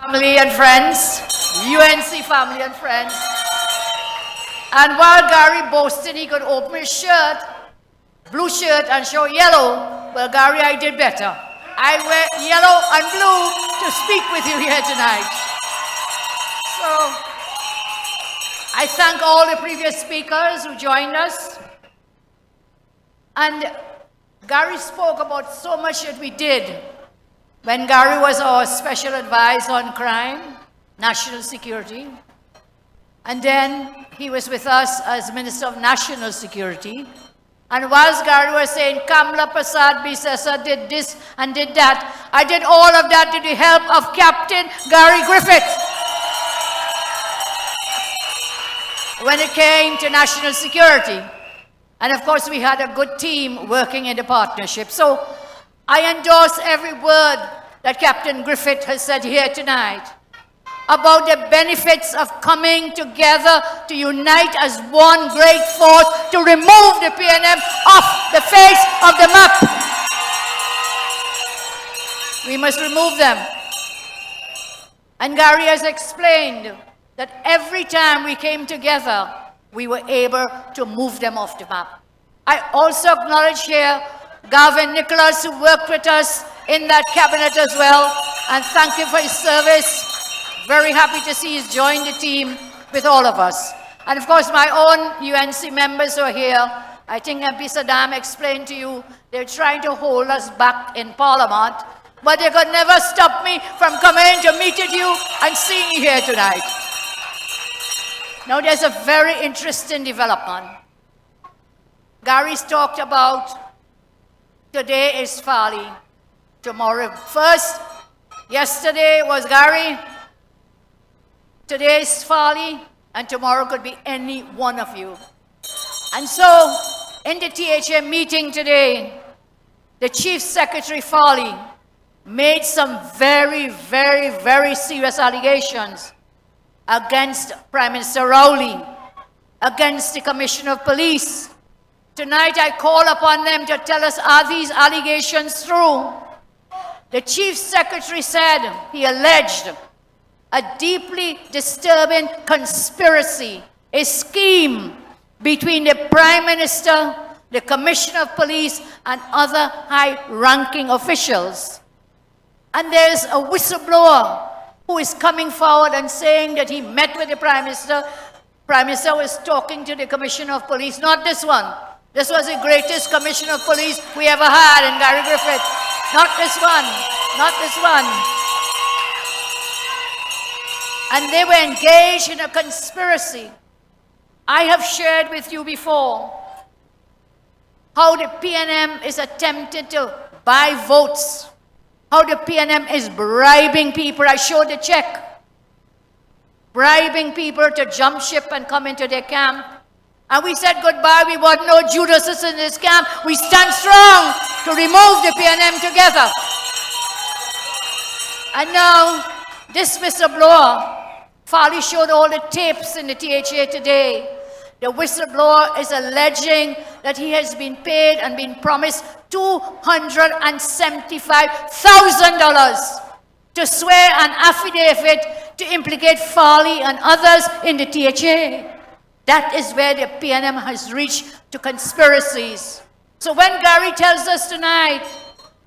family and friends, UNC family and friends. And while Gary boasted he could open his shirt, blue shirt, and show yellow, well, Gary, I did better. I wear yellow and blue to speak with you here tonight. So, I thank all the previous speakers who joined us. And Gary spoke about so much that we did when Gary was our special advisor on crime, national security. And then he was with us as Minister of National Security. And whilst Gary was saying, Kamla Prasad Bisesa did this and did that, I did all of that with the help of Captain Gary Griffith. When it came to national security. And of course, we had a good team working in the partnership. So I endorse every word that Captain Griffith has said here tonight about the benefits of coming together to unite as one great force to remove the PNM off the face of the map. We must remove them. And Gary has explained that every time we came together, we were able to move them off the map. I also acknowledge here Gavin Nicholas, who worked with us in that cabinet as well, and thank him for his service. Very happy to see he's joined the team with all of us. And of course, my own UNC members who are here. I think MP Saddam explained to you, they're trying to hold us back in Parliament, but they could never stop me from coming to meet with you and seeing you here tonight. Now, there's a very interesting development. Gary's talked about today is Farley, tomorrow. First, yesterday was Gary, today is Farley, and tomorrow could be any one of you. And so, in the THA meeting today, the Chief Secretary Farley made some very, very, very serious allegations against Prime Minister Rowley, against the Commissioner of Police. Tonight I call upon them to tell us, are these allegations true? The Chief Secretary said, he alleged, a deeply disturbing conspiracy, a scheme between the Prime Minister, the Commissioner of Police, and other high-ranking officials. And there's a whistleblower who is coming forward and saying that he met with the Prime Minister. Prime Minister was talking to the Commissioner of Police, not this one. This was the greatest Commissioner of Police we ever had in Gary Griffith. Not this one, not this one. And they were engaged in a conspiracy. I have shared with you before how the PNM is attempting to buy votes, how the PNM is bribing people. I showed the check. Bribing people to jump ship and come into their camp. And we said goodbye. We want no Judases in this camp. We stand strong to remove the PNM together. And now, this whistleblower, Farley showed all the tapes in the THA today. The whistleblower is alleging that he has been paid and been promised $275,000 to swear an affidavit to implicate Farley and others in the THA. That is where the PNM has reached to conspiracies. So when Gary tells us tonight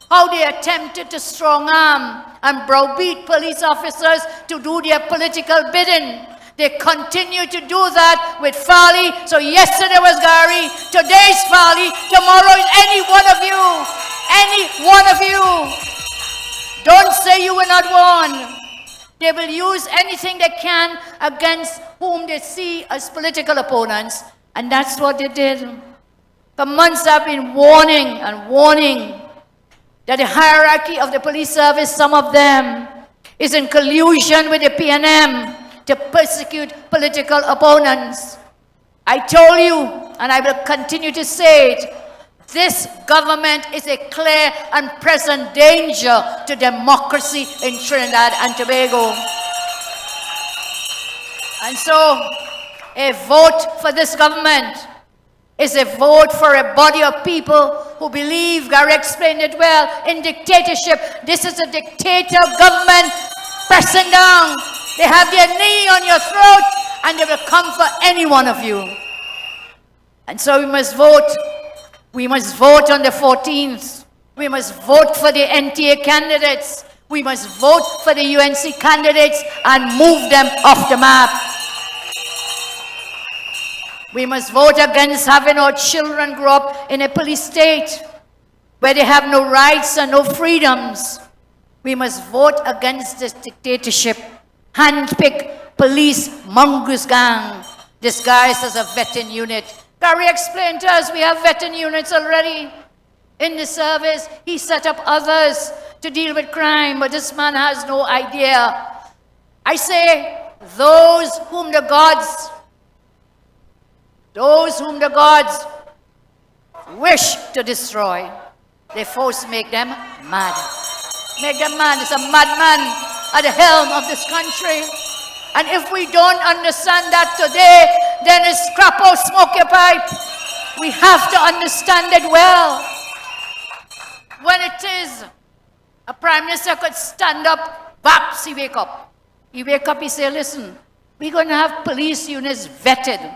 how they attempted to strong-arm and browbeat police officers to do their political bidding, they continue to do that with Farley. So yesterday was Gary, today's Farley, tomorrow is any one of you. Any one of you. Don't say you were not warned. They will use anything they can against whom they see as political opponents. And that's what they did. For months I've been warning and warning that the hierarchy of the police service, some of them, is in collusion with the PNM to persecute political opponents. I told you, and I will continue to say it, this government is a clear and present danger to democracy in Trinidad and Tobago. And so, a vote for this government is a vote for a body of people who believe, Gary explained it well, in dictatorship. This is a dictator government pressing down. They have their knee on your throat, and they will come for any one of you. And so we must vote. We must vote on the 14th. We must vote for the NTA candidates. We must vote for the UNC candidates and move them off the map. We must vote against having our children grow up in a police state where they have no rights and no freedoms. We must vote against this dictatorship, handpicked police mongoose gang disguised as a veteran unit. Gary explained to us we have veteran units already in the service. He set up others to deal with crime, but this man has no idea. I say, those whom the gods wish to destroy, they first make them mad. Make them mad. It's a madman at the helm of this country. And if we don't understand that today, then it's scrap out, smoke your pipe. We have to understand it well. When it is, a prime minister could stand up, baps, he wake up. He wake up, he say, listen, we're going to have police units vetted.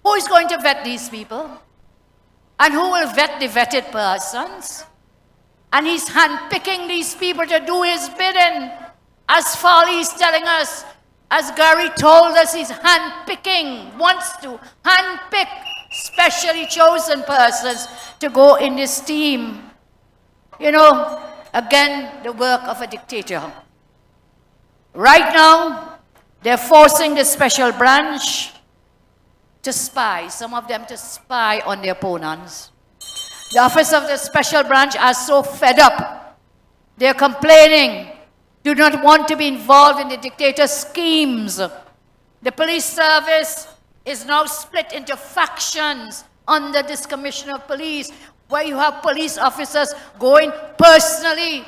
Who is going to vet these people? And who will vet the vetted persons? And he's handpicking these people to do his bidding. As Farley is telling us, as Gary told us, he's handpicking, wants to handpick specially chosen persons to go in this team. You know, again, the work of a dictator. Right now, they're forcing the special branch to spy, some of them to spy on their opponents. The office of the special branch are so fed up. They're complaining, do not want to be involved in the dictator's schemes. The police service is now split into factions under this commissioner of police, where you have police officers going personally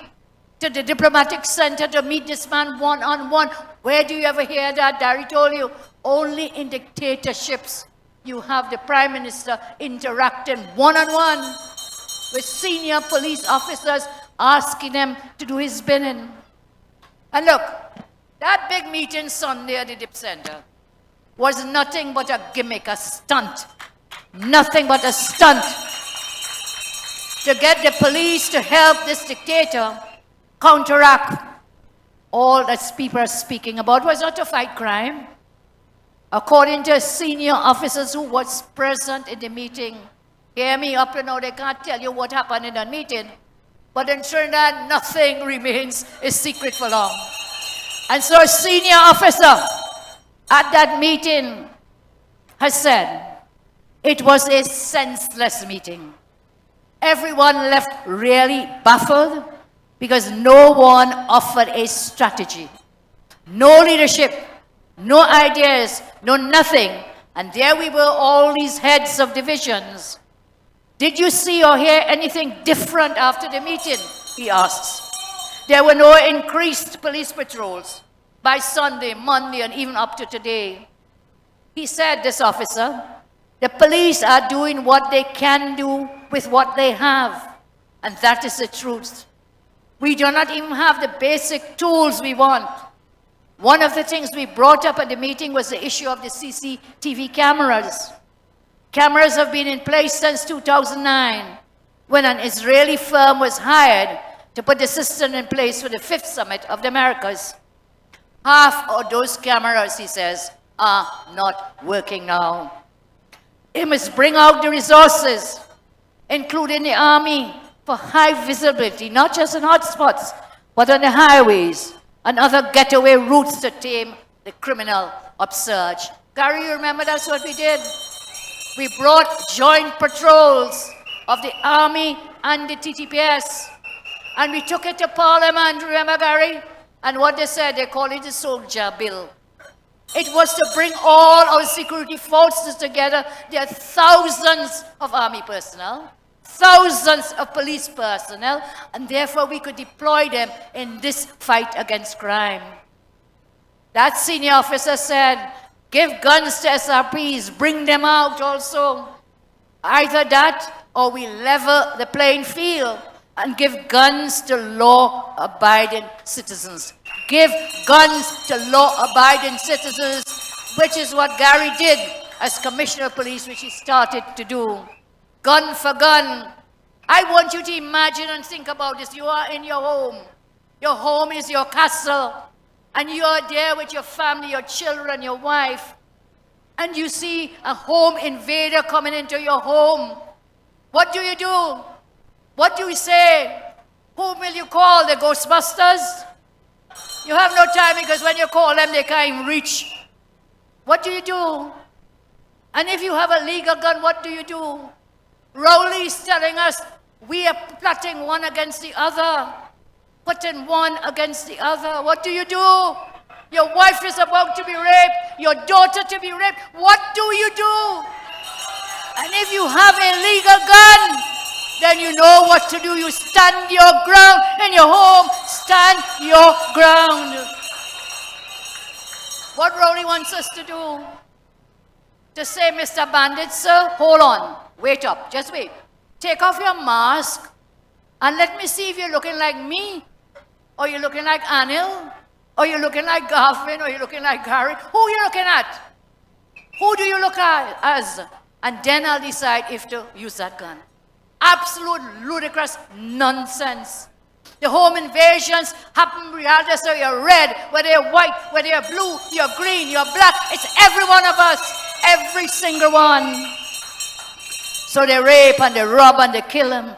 to the diplomatic center to meet this man one-on-one. Where do you ever hear that? Dari told you, only in dictatorships you have the prime minister interacting one-on-one with senior police officers, asking them to do his bidding. And look, that big meeting Sunday at the Dip Center was nothing but a gimmick, a stunt. Nothing but a stunt to get the police to help this dictator counteract all that people are speaking about. Was not to fight crime. According to senior officers who was present in the meeting, hear me up, you know, they can't tell you what happened in that meeting. But in Trinidad, nothing remains a secret for long. And so a senior officer at that meeting has said, it was a senseless meeting. Everyone left really baffled because no one offered a strategy. No leadership, no ideas, no nothing. And there we were, all these heads of divisions. Did you see or hear anything different after the meeting? He asks. There were no increased police patrols by Sunday, Monday, and even up to today. He said, this officer, the police are doing what they can do with what they have. And that is the truth. We do not even have the basic tools we want. One of the things we brought up at the meeting was the issue of the CCTV cameras. Cameras have been in place since 2009, when an Israeli firm was hired to put the system in place for the 5th Summit of the Americas. Half of those cameras, he says, are not working now. It must bring out the resources, including the army, for high visibility, not just in hotspots, but on the highways and other getaway routes to tame the criminal upsurge. Gary, you remember that's what we did? We brought joint patrols of the army and the TTPS, and we took it to Parliament, remember, Gary? And what they said, they call it the soldier bill. It was to bring all our security forces together. There are thousands of army personnel, thousands of police personnel, and therefore we could deploy them in this fight against crime. That senior officer said, give guns to SRPs, bring them out also. Either that, or we level the playing field and give guns to law-abiding citizens. give guns to law-abiding citizens, which is what Gary did as Commissioner of Police, which he started to do. Gun for gun. I want you to imagine and think about this. You are in your home. Your home is your castle. And you are there with your family, your children, your wife. And you see a home invader coming into your home. What do you do? What do you say? Whom will you call? The Ghostbusters? You have no time because when you call them, they can't even reach. What do you do? And if you have a legal gun, what do you do? Rowley is telling us we are plotting one against the other, putting one against the other. What do you do? Your wife is about to be raped, your daughter to be raped. What do you do? And if you have a legal gun, then you know what to do. You stand your ground in your home. Stand your ground. What Rowley wants us to do? To say, Mr. Bandit, sir, hold on. Wait up. Just wait. Take off your mask and let me see if you're looking like me, or you're looking like Anil, or you're looking like Garvin, or you're looking like Gary. Who are you looking at? Who do you look at as? And then I'll decide if to use that gun. Absolute ludicrous nonsense. The home invasions happen regardless of you're red, whether you're white, whether you're blue, you're green, you're black. It's every one of us. Every single one. So they rape and they rob and they kill him.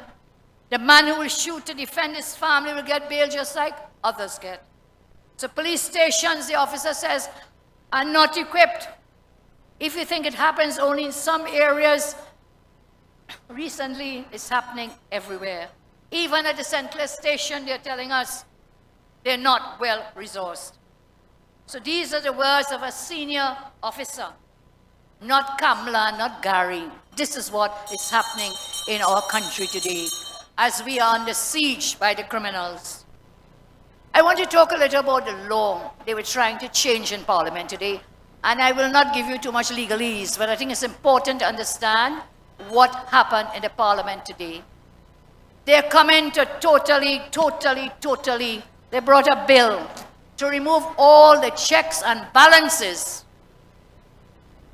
The man who will shoot to defend his family will get bail just like others get. So police stations, the officer says, are not equipped. If you think it happens only in some areas, recently it's happening everywhere. Even at the St. Clair station, they're telling us they're not well resourced. So these are the words of a senior officer. Not Kamala, not Gary. This is what is happening in our country today as we are under siege by the criminals. I want to talk a little about the law they were trying to change in Parliament today. And I will not give you too much legalese, but I think it's important to understand what happened in the Parliament today. They're coming to totally, they brought a bill to remove all the checks and balances,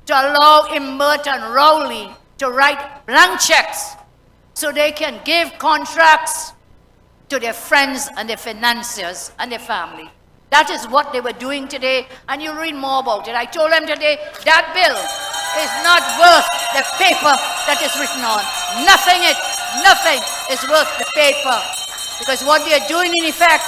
to allow Imbert and Rowley to write blank checks so they can give contracts to their friends and their financiers and their family. That is what they were doing today, and you'll read more about it. I told them today, that bill is not worth the paper that is written on. Nothing is worth the paper. Because what they're doing in effect,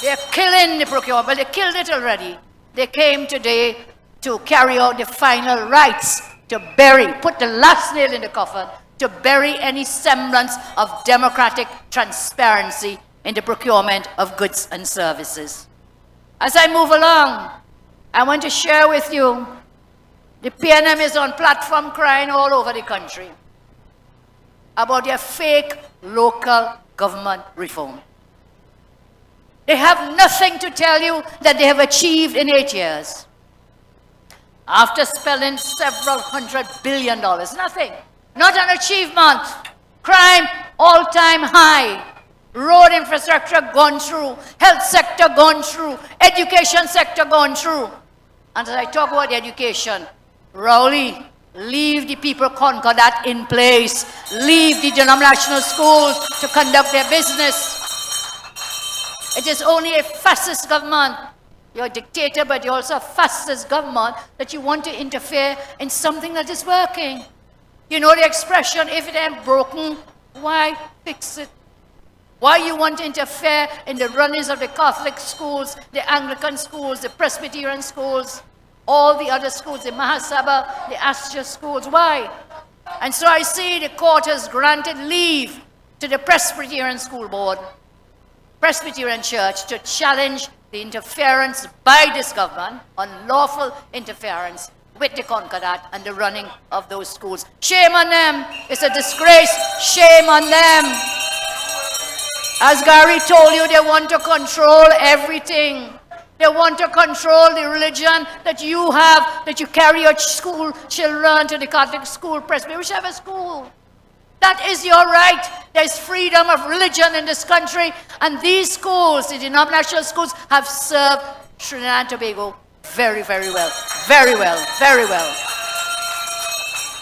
they're killing the procurement. Well, they killed it already. They came today to carry out the final rites, to bury, put the last nail in the coffin, to bury any semblance of democratic transparency in the procurement of goods and services. As I move along, I want to share with you, the PNM is on platform crying all over the country about their fake local government reform. They have nothing to tell you that they have achieved in 8 years. After spending several $100 billion, nothing. Not an achievement. Crime, all-time high. Road infrastructure gone through. Health sector gone through. Education sector gone through. And as I talk about education, Rowley, leave the people concordat in place. Leave the denominational schools to conduct their business. It is only a fascist government. You're a dictator, but you're also a fascist government that you want to interfere in something that is working. You know the expression, if it ain't broken, why fix it? Why you want to interfere in the runnings of the Catholic schools, the Anglican schools, the Presbyterian schools, all the other schools, the Mahasabha, the Astra schools? Why? And so I see the court has granted leave to the Presbyterian School Board, Presbyterian Church, to challenge the interference by this government, unlawful interference with the Concordat and the running of those schools. Shame on them. It's a disgrace. Shame on them. As Gary told you, they want to control everything. They want to control the religion that you have, that you carry your school children to the Catholic school, Presbyterian, whichever school. That is your right. There's freedom of religion in this country. And these schools, the denominational schools, have served Trinidad and Tobago very, very well. Very well. Very well.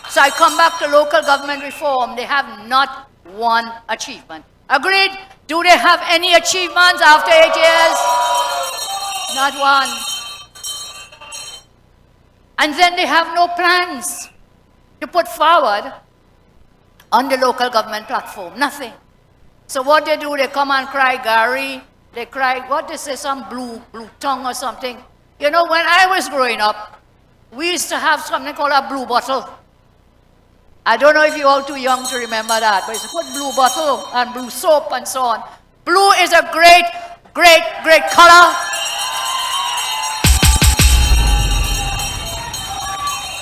So I come back to local government reform. They have not one achievement. Agreed? Do they have any achievements after 8 years? Not one. And then they have no plans to put forward on the local government platform. Nothing. So what they do, they come and cry Gary. They cry, what they say, some blue tongue or something. You know, when I was growing up, we used to have something called a blue bottle. I don't know if you're all too young to remember that, but it's put blue bottle and blue soap and so on. Blue is a great, great, great color.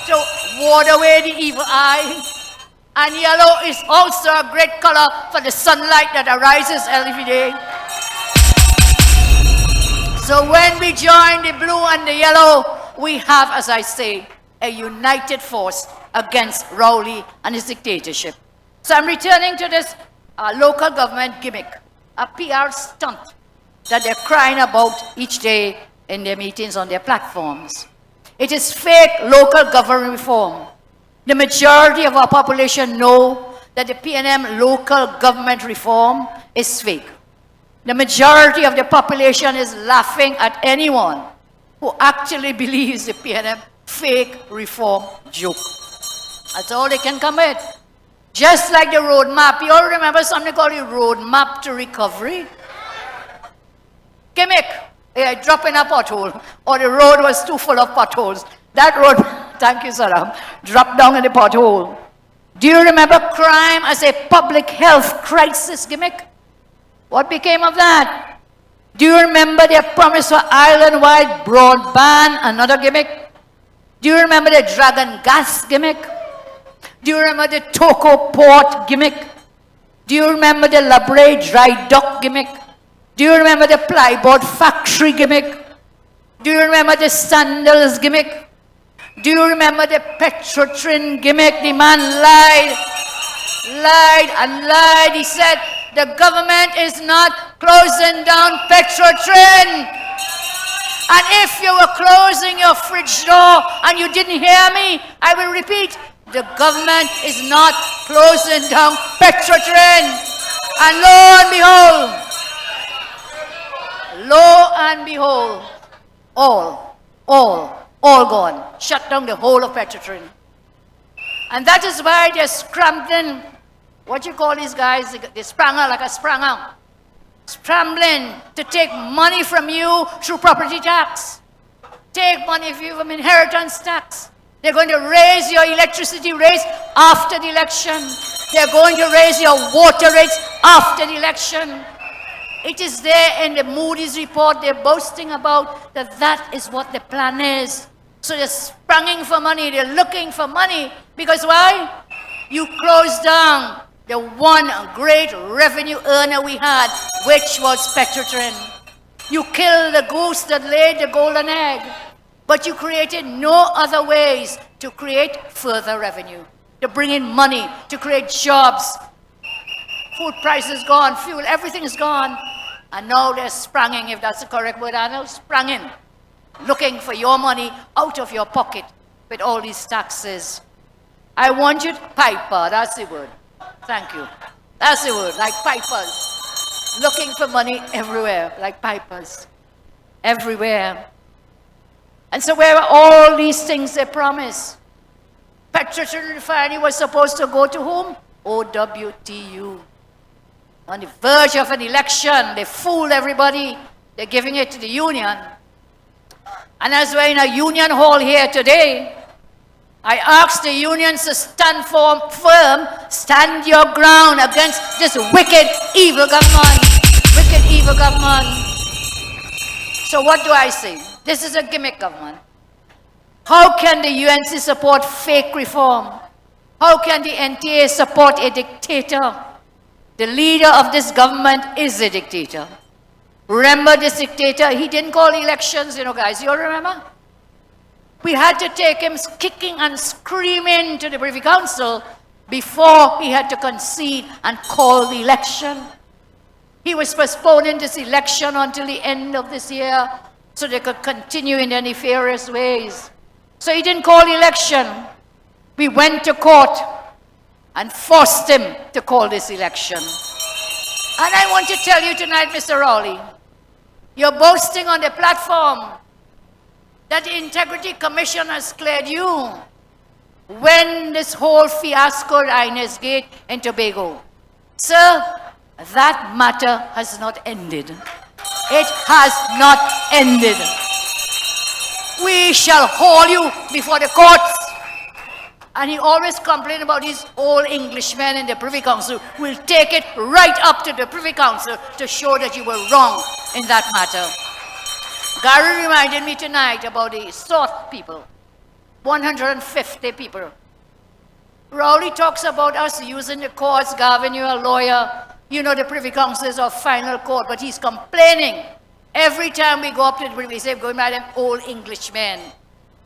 To ward away the evil eye. And yellow is also a great color for the sunlight that arises every day. So when we join the blue and the yellow, we have, as I say, a united force against Rowley and his dictatorship. So I'm returning to this local government gimmick, a PR stunt that they're crying about each day in their meetings on their platforms. It is fake local government reform. The majority of our population know that the PNM local government reform is fake. The majority of the population is laughing at anyone who actually believes the PNM fake reform joke. That's all they can come with. Just like the roadmap. You all remember something called the roadmap to recovery? Gimmick. Yeah, drop in a pothole. Or the road was too full of potholes. That road, thank you, Saram, dropped down in the pothole. Do you remember crime as a public health crisis gimmick? What became of that? Do you remember their promise for island-wide broadband, another gimmick? Do you remember the dragon gas gimmick? Do you remember the Toko port gimmick? Do you remember the La Brea dry dock gimmick? Do you remember the plyboard factory gimmick? Do you remember the sandals gimmick? Do you remember the Petrotrin gimmick? The man lied and lied. He said, the government is not closing down Petrotrin. And if you were closing your fridge door and you didn't hear me, I will repeat, the government is not closing down Petrotrin. And lo and behold, all gone. Shut down the whole of Petrotrin. And that is why they're scrambling. What you call these guys? They sprang out like a spranger. Scrambling to take money from you through property tax. Take money from inheritance tax. They're going to raise your electricity rates after the election. They're going to raise your water rates after the election. It is there in the Moody's report. They're boasting about that is what the plan is. So they're spranging for money. They're looking for money. Because why? You closed down the one great revenue earner we had, which was Petrotrin. You killed the goose that laid the golden egg. But you created no other ways to create further revenue, to bring in money, to create jobs. Food prices gone, fuel, everything is gone. And now they're spranging, if that's the correct word, Arnold, spranging, looking for your money out of your pocket with all these taxes. I want you to, piper, that's the word. Thank you. That's the word, like pipers. Looking for money everywhere, like pipers. Everywhere. And so where are all these things they promise? Petrotrin Refinery was supposed to go to whom? SWWTU. On the verge of an election, they fooled everybody. They're giving it to the union. And as we're in a union hall here today, I ask the unions to stand firm, stand your ground against this wicked, evil government. Wicked, evil government. So what do I say? This is a gimmick government. How can the UNC support fake reform? How can the NTA support a dictator? The leader of this government is a dictator. Remember this dictator? He didn't call elections, guys. You all remember? We had to take him kicking and screaming to the Privy Council before he had to concede and call the election. He was postponing this election until the end of this year so they could continue in their nefarious ways. So he didn't call the election. We went to court and forced him to call this election. And I want to tell you tonight, Mr. Rowley, you're boasting on the platform that the Integrity Commission has cleared you when this whole fiasco at Inez Gate in Tobago. Sir, that matter has not ended. It has not ended. We shall haul you before the courts. And he always complained about these old Englishmen in the Privy Council. We'll take it right up to the Privy Council to show that you were wrong in that matter. Gary reminded me tonight about the South people, 150 people. Rowley talks about us using the courts. Gavin, you're a lawyer. You know the Privy Council is our final court, but he's complaining. Every time we go up to the Privy, he says, going by them old Englishmen.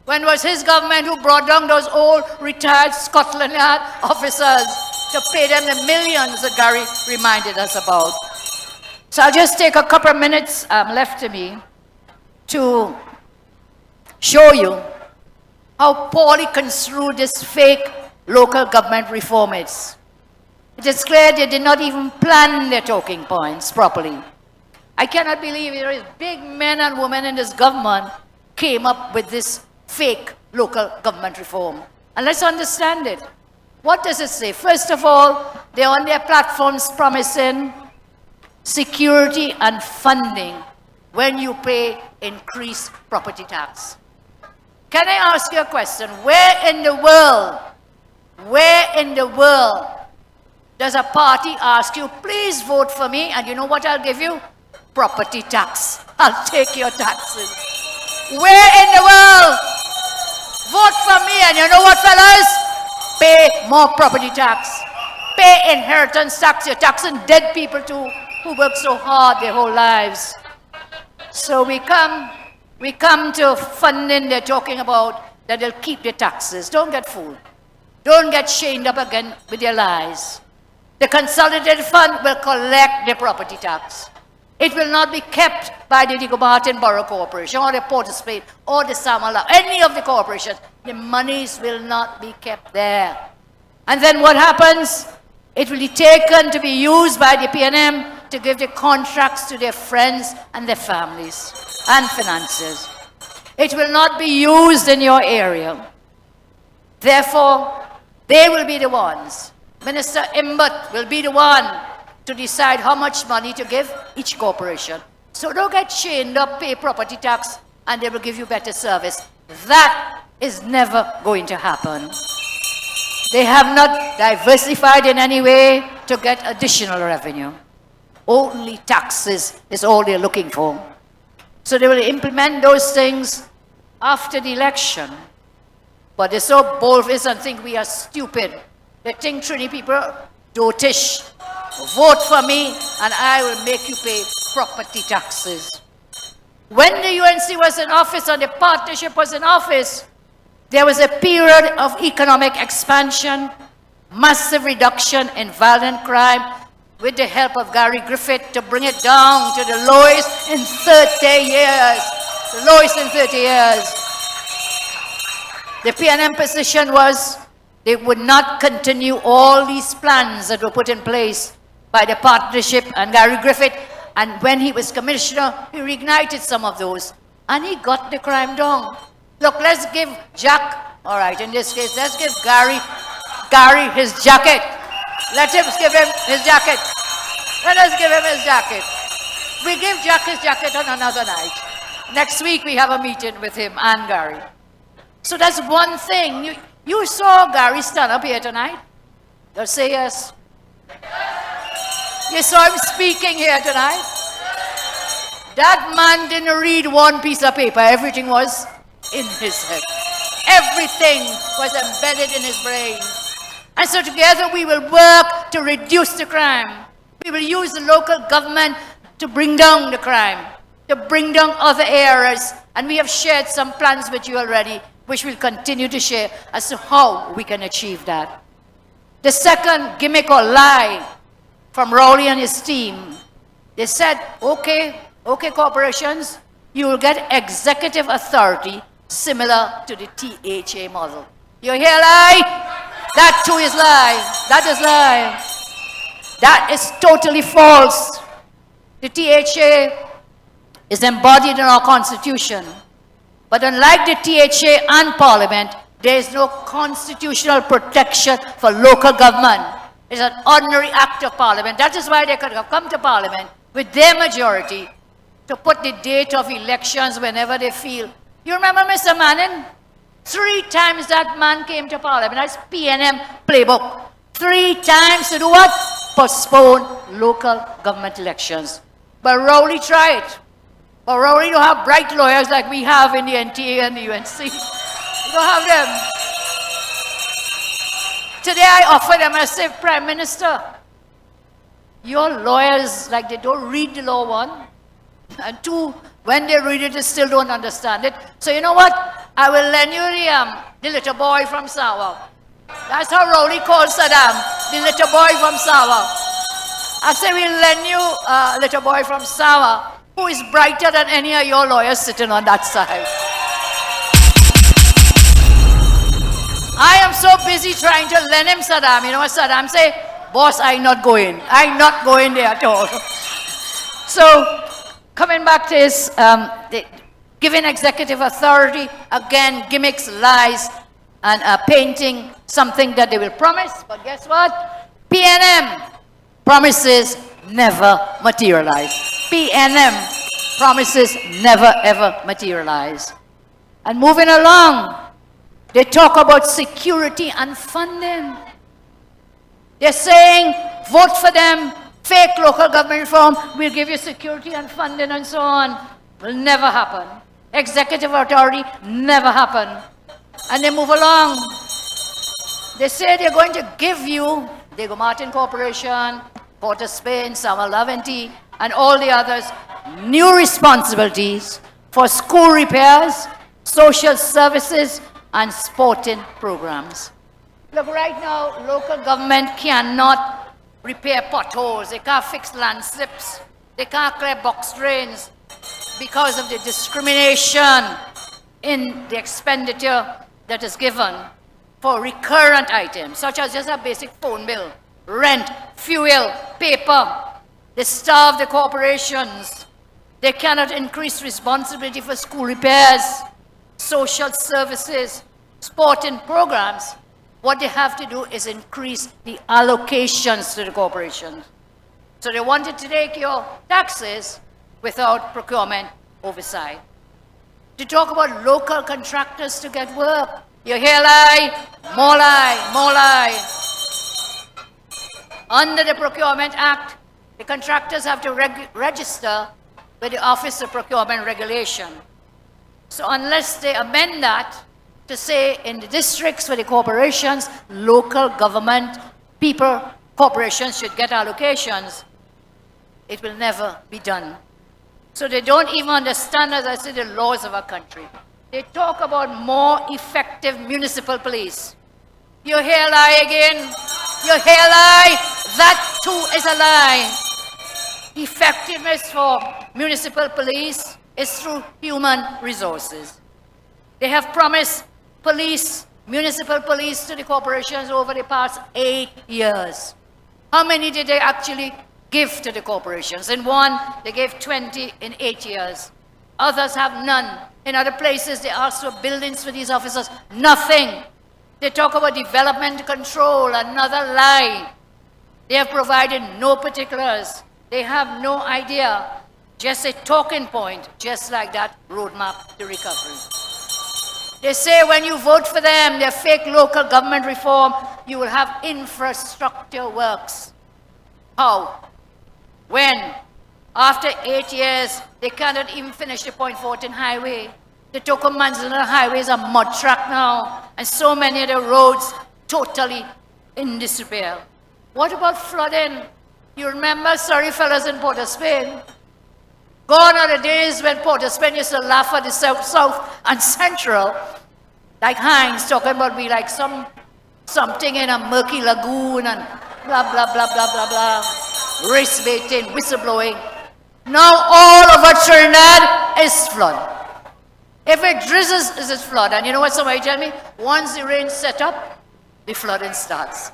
When was his government who brought down those old retired Scotland Yard officers to pay them the millions that Gary reminded us about? So I'll just take a couple of minutes left to me to show you how poorly construed this fake local government reform is. It is clear they did not even plan their talking points properly. I cannot believe there is big men and women in this government came up with this fake local government reform. And let's understand it. What does it say? First of all, they're on their platforms promising security and funding when you pay increased property tax. Can I ask you a question? Where in the world does a party ask you, please vote for me, and you know what I'll give you? Property tax. I'll take your taxes. Where in the world? Vote for me, and you know what, fellas? Pay more property tax. Pay inheritance tax. You're taxing dead people too, who work so hard their whole lives. So we come to funding. They're talking about that they'll keep the taxes. Don't get fooled. Don't get chained up again with your lies. The Consolidated Fund will collect the property tax. It will not be kept by the Dictatorship Borough Corporation or the Port of Spain or the Samala, any of the corporations. The monies will not be kept there. And then what happens? It will be taken to be used by the PNM to give the contracts to their friends and their families and finances. It will not be used in your area. Therefore, they will be the ones. Minister Imbert will be the one to decide how much money to give each corporation. So don't get chained up, pay property tax, and they will give you better service. That is never going to happen. They have not diversified in any way to get additional revenue. Only taxes is all they're looking for. So they will implement those things after the election. But they're so bold-faced and think we are stupid. They think Trini people dotish. Vote for me and I will make you pay property taxes. When the UNC was in office and the partnership was in office, there was a period of economic expansion, massive reduction in violent crime with the help of Gary Griffith to bring it down to the lowest in 30 years. The lowest in 30 years. The PNM position was they would not continue all these plans that were put in place by the partnership and Gary Griffith. And when he was commissioner, he reignited some of those. And he got the crime down. Look, let's give Jack, all right, in this case, let's give Gary his jacket. Let us give him his jacket. Let us give him his jacket. We give Jack his jacket on another night. Next week we have a meeting with him and Gary. So that's one thing. You saw Gary stand up here tonight? You'll say yes. You saw him speaking here tonight? That man didn't read one piece of paper. Everything was in his head. Everything was embedded in his brain. And so together we will work to reduce the crime. We will use the local government to bring down the crime, to bring down other areas. And we have shared some plans with you already, which we'll continue to share as to how we can achieve that. The second gimmick or lie from Rowley and his team, they said, okay, corporations, you will get executive authority similar to the THA model. You hear lie? That too is lie. That is lie. That is totally false. The THA is embodied in our Constitution. But unlike the THA and Parliament, there is no constitutional protection for local government. It's an ordinary act of Parliament. That is why they could have come to Parliament with their majority to put the date of elections whenever they feel. You remember Mr. Manning? 3 times that man came to Parliament. That's PNM playbook. 3 times to do what? Postpone local government elections. But Rowley tried. But Rowley don't have bright lawyers like we have in the NTA and the UNC. We don't have them. Today I offer them, I say, Prime Minister, your lawyers, like they don't read the law, 1. And 2, when they read it, they still don't understand it. So you know what? I will lend you the little boy from Sawa. That's how Rowley called Saddam, the little boy from Sawa. I say we'll lend you a little boy from Sawa who is brighter than any of your lawyers sitting on that side. I am so busy trying to lend him Saddam. You know what Saddam say? Boss, I'm not going. I'm not going there at all. So, coming back to his giving executive authority, again, gimmicks, lies, and painting something that they will promise. But guess what? PNM promises never materialize. PNM promises never ever materialize. And moving along, they talk about security and funding. They're saying, vote for them, fake local government reform, we'll give you security and funding and so on. Will never happen. Executive authority, never happen. And they move along. They say they're going to give you, Diego Martin Corporation, Port of Spain, Samuel Laventy, and all the others, new responsibilities for school repairs, social services, and sporting programs. Look, right now, local government cannot repair potholes. They can't fix landslips. They can't clear box drains because of the discrimination in the expenditure that is given for recurrent items, such as just a basic phone bill, rent, fuel, paper. They starve the corporations. They cannot increase responsibility for school repairs, social services, sporting programs. What they have to do is increase the allocations to the corporations. So they wanted to take your taxes without procurement oversight. To talk about local contractors to get work. You hear lie, more lie, more lie. Under the Procurement Act, the contractors have to register with the Office of Procurement Regulation. So unless they amend that to say in the districts for the corporations, local government people, corporations should get allocations, it will never be done. So they don't even understand, as I said, the laws of our country. They talk about more effective municipal police. You hear lie again? You hear lie? That too is a lie. Effectiveness for municipal police is through human resources. They have promised police, municipal police to the corporations over the past 8 years. How many did they actually give to the corporations? In one, they gave 20 in 8 years. Others have none. In other places, they ask for buildings for these officers. Nothing. They talk about development control, another lie. They have provided no particulars. They have no idea. Just a talking point, just like that roadmap to recovery. They say when you vote for them, their fake local government reform, you will have infrastructure works. How? When? After 8 years, they cannot even finish the Point Fortin Highway. The Tokomanzana Highway is a mud track now, and so many of the roads totally in disrepair. What about flooding? You remember, sorry fellas, in Port of Spain? Gone are the days when Port of Spain used to laugh at the South and Central, like Hines talking about we like some something in a murky lagoon and blah, blah, blah, blah, blah, blah, race baiting, whistleblowing. Now all over Trinidad is flood. If it drizzles, it's flood. And you know what somebody tell me? Once the rain set up, the flooding starts.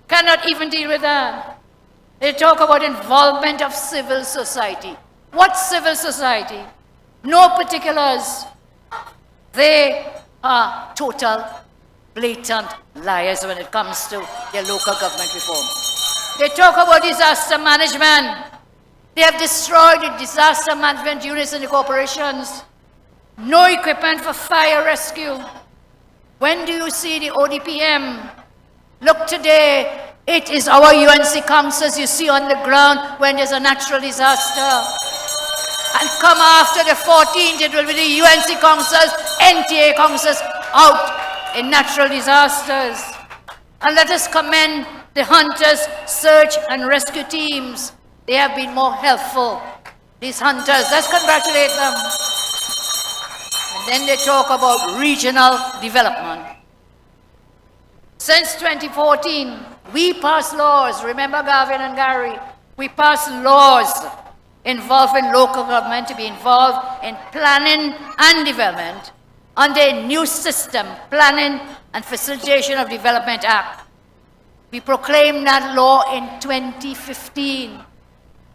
Cannot even deal with that. They talk about involvement of civil society. What civil society? No particulars. They are total, blatant liars when it comes to their local government reform. They talk about disaster management. They have destroyed the disaster management units in the corporations. No equipment for fire rescue. When do you see the ODPM? Look today, it is our UNC councils you see on the ground when there's a natural disaster. And come after the 14th, it will be the UNC councils, NTA councils out in natural disasters. And let us commend the hunters, search and rescue teams. They have been more helpful. These hunters, let's congratulate them. And then they talk about regional development. Since 2014, we passed laws. Remember Gavin and Gary? We passed laws involving local government to be involved in planning and development under a new system, Planning and Facilitation of Development Act. We proclaimed that law in 2015.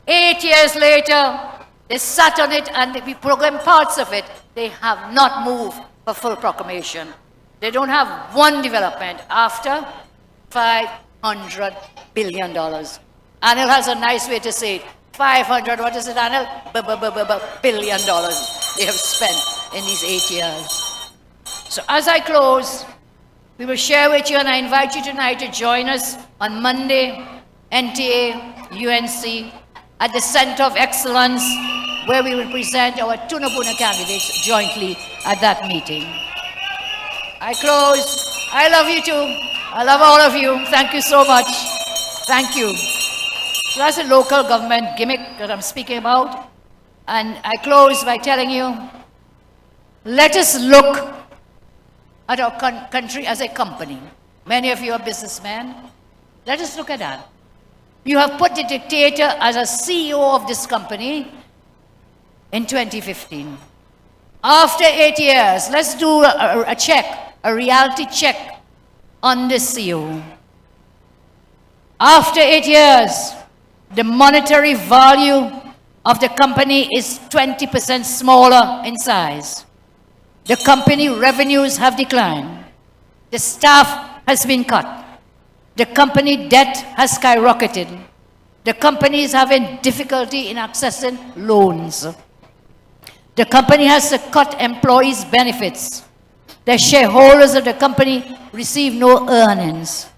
8 years later, they sat on it and we proclaimed parts of it. They have not moved for full proclamation. They don't have one development after $500 billion. Anil has a nice way to say it. 500, what is it, Anil? Billion dollars they have spent in these 8 years. So as I close, we will share with you, and I invite you tonight to join us on Monday, NTA, UNC, at the Center of Excellence, where we will present our Tunapuna candidates jointly at that meeting. I close. I love you too. I love all of you. Thank you so much. Thank you. So that's a local government gimmick that I'm speaking about. And I close by telling you, let us look at our country as a company. Many of you are businessmen. Let us look at that. You have put the dictator as a CEO of this company in 2015. After 8 years, let's do a check, a reality check on this CEO. After 8 years, the monetary value of the company is 20% smaller in size. The company revenues have declined. The staff has been cut. The company debt has skyrocketed. The company is having difficulty in accessing loans. The company has to cut employees' benefits. The shareholders of the company receive no earnings.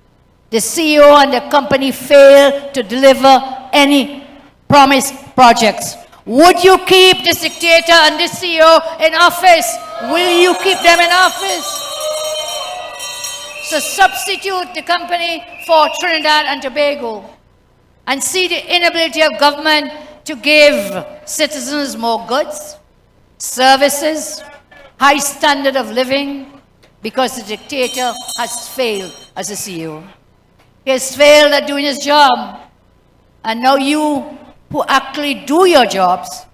The CEO and the company fail to deliver any promised projects. Would you keep this dictator and this CEO in office? Will you keep them in office? So substitute the company for Trinidad and Tobago and see the inability of government to give citizens more goods, services, high standard of living, because the dictator has failed as a CEO. He has failed at doing his job. And now you who actually do your jobs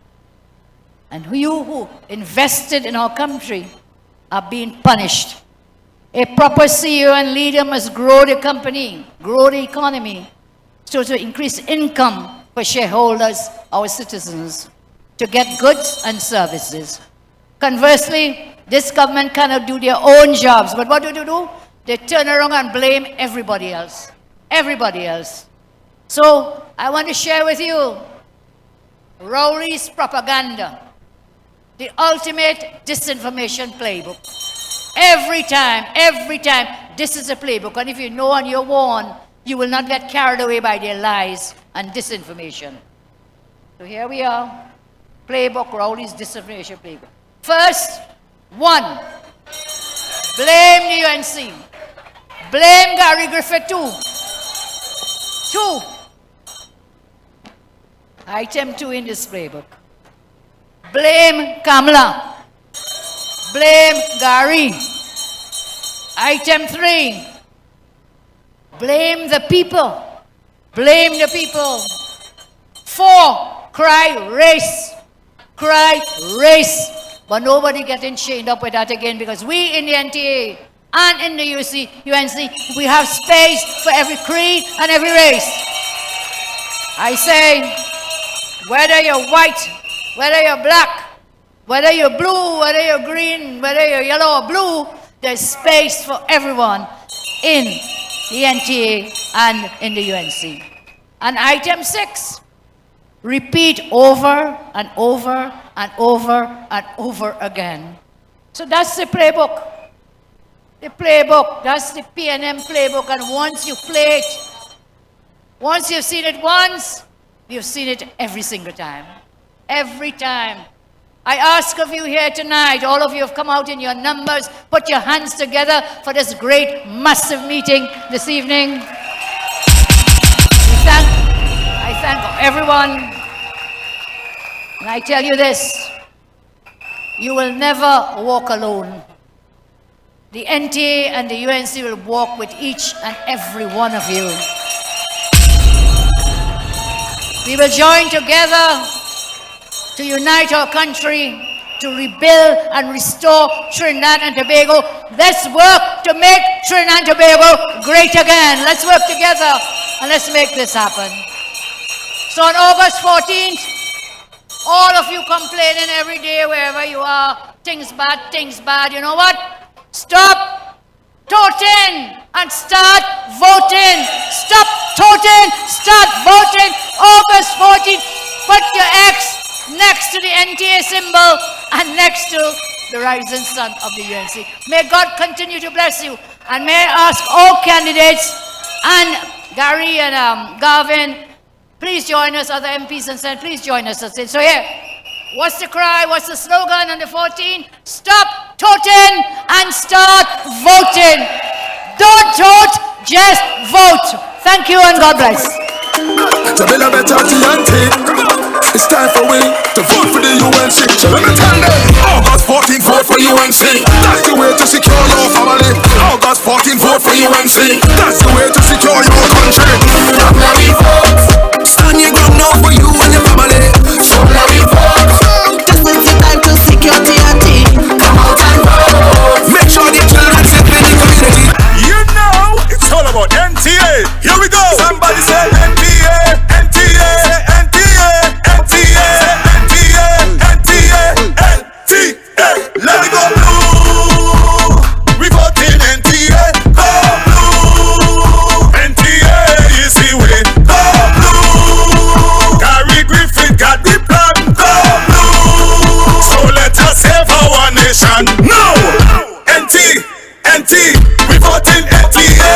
and you who invested in our country are being punished. A proper CEO and leader must grow the company, grow the economy, so to increase income for shareholders, our citizens, to get goods and services. Conversely, this government cannot do their own jobs. But what do? They turn around and blame everybody else. Everybody else. So I want to share with you Rowley's propaganda, the ultimate disinformation playbook. Every time, this is a playbook. And if you know and you're warned, you will not get carried away by their lies and disinformation. So here we are, playbook, Rowley's disinformation playbook. First, 1, blame the UNC. Blame Gary Griffith too. 2, item 2 in this playbook. Blame Kamala. Blame Gary. Item 3, Blame the people. Blame the people. 4, cry race. Cry race. But nobody getting chained up with that again, because we in the NTA and in the UNC, we have space for every creed and every race. I say, whether you're white, whether you're black, whether you're blue, whether you're green, whether you're yellow or blue, there's space for everyone in the NTA and in the UNC. And item 6, repeat over and over and over and over again. So that's the playbook. The playbook, that's the PNM playbook. And once you play it, once you've seen it once, you've seen it every single time. Every time. I ask of you here tonight, all of you have come out in your numbers, put your hands together for this great, massive meeting this evening. I thank everyone. And I tell you this, you will never walk alone. The NTA and the UNC will walk with each and every one of you. We will join together to unite our country, to rebuild and restore Trinidad and Tobago. Let's work to make Trinidad and Tobago great again. Let's work together and let's make this happen. So on August 14th, all of you complaining every day wherever you are, things bad, you know what? Stop toting and start voting. Stop toting, start voting. August 14th, put your X next to the NTA symbol and next to the rising sun of the UNC. May God continue to bless you. And may I ask all candidates and Gary and Garvin, please join us, other MPs and Senate, please join us. So here, what's the cry, what's the slogan on the 14th? Stop toting and start voting. Don't tote, just vote. Thank you and God bless. It's time for we to vote for the UNC. So let me tell them, August 14th, vote for UNC. That's the way to secure your family. August 14th, vote for UNC. That's the way to secure your country. From now we vote. Stand your ground now for you and your family. So now we vote. This is the time to secure the NT. Come out and vote. Make sure the children safe in the community. You know, it's all about NTA. Here we go. Somebody say NTA, NTA, NTA, NTA, NTA, NTA, NTA. Let it go blue. We vote in NTA. Go blue. NTA is the way. Go blue. Gary Griffith got the plan. Go blue. So let us save our nation. No. NT, NT. We vote in NTA.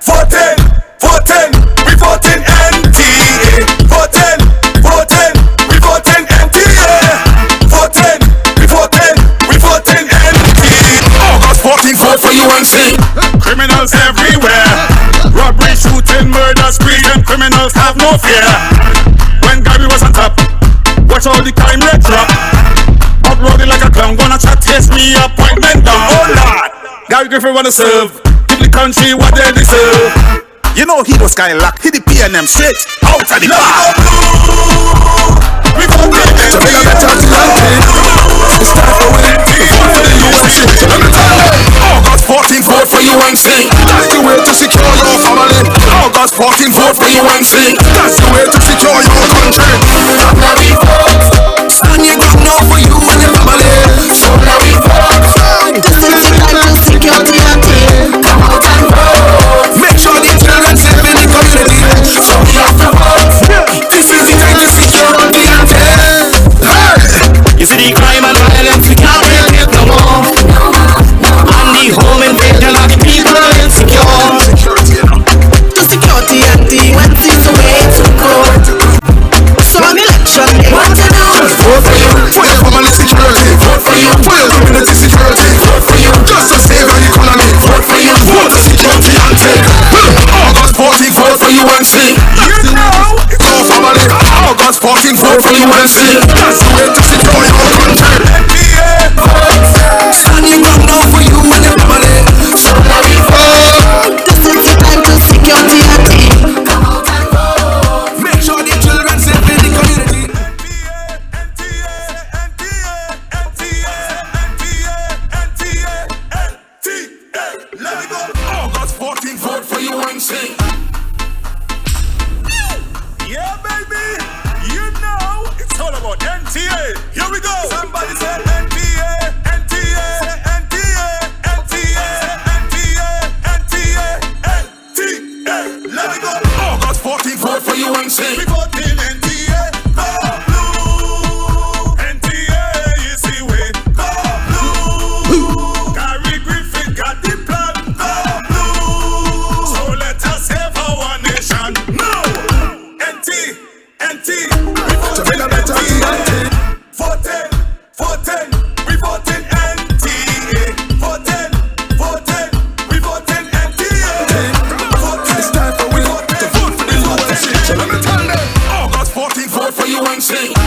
Voting, voting. We vote in NTA. Voting, voting. We vote in NTA. Voting, we voting. We vote in NTA. August 14th, vote for UNC. Criminals everywhere. Robbery, shooting, murder, spree, and criminals have no fear. When Gary was on top, watch all the crime rate drop. Uploading like a clown, gonna try to taste me appointment down. Oh Lord, Gary Griffith wanna serve. Give the country what they deserve. You know he was Skylock, hit the PNM straight out of the bar. We vote in NTA. It's time for we to vote for the UNC. Let me tell you, August 14th, vote for UNC. That's the way to secure your family. August 14th, vote for UNC. That's the way to secure your country. From now we vote. Stand your ground now for you and your family. So now we vote. This is the time to secure the NTA. Come out and vote. Make sure the children safe in the community. So we have to vote. This is the time to secure the NTA. Hey! You see the crime and violence, we can't take it no more. And the home invasion of the people insecure. To secure the NTA, when it's the way to go. So on election day, what to do? Vote for you. For your family security. Vote for you. For your community security. Vote for you. Just to save your economy. Vote for you. Vote to secure the NTA. August 14th, vote for UNC. You know it's your family. August 14th, vote for UNC. That's the way to secure your country. NTA. Stand your ground now for you and your family. So now we vote. This is the time to secure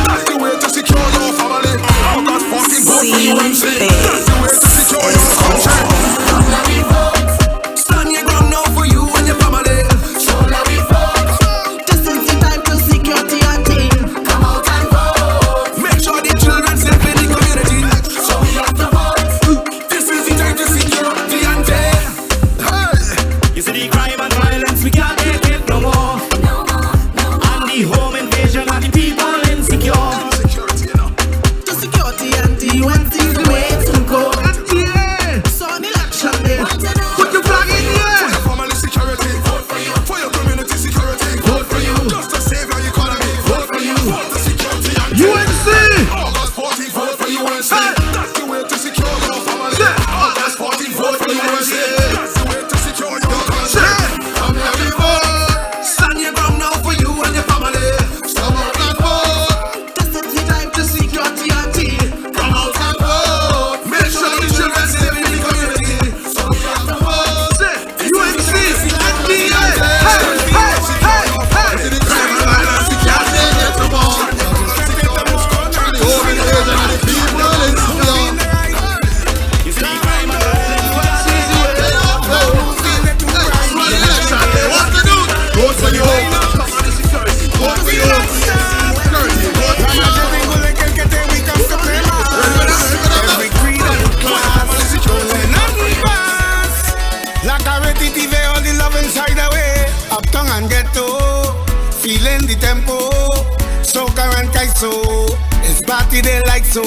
That's the way to secure your family. August 14th, vote for UNC. That's the way to secure your country. Stand your ground now for you and your family. So let me vote. This is the time to secure TNT. Come out and vote. Make sure the children safe in the community. So we have to vote. This is the time to secure TNT. Hey. You see the crime and violence, we can't take it no more. And the home invasion of the people insecure. Security, you know. To secure TNT, UNC is the way to go. NTA. So on election day, put your flag in the air. For your family security, vote for you. For your community security, vote for you. Just to save your economy, vote for you. Vote to secure TNT. UNC. August 14th, vote for UNC. That's the way to secure your family. August 14th, vote for UNC. That's the way to secure your country. Come here, we vote. Stand your ground now for you and your family. Come out and vote. This is the time to secure TNT. Come out and vote. Make sure the children stay in the community. So we have to vote. UNC. NTA. Hey, hey, hey, hey. The crime and violence, we can't take it no more. Home invasion of the people insecure. You see the crime and violence, Vote for you. Vote for you. Every creed and class, nothing pass. Like a repetitive, all the love inside away. Uptown and ghetto, feeling the tempo. So current guy so, it's party they like so.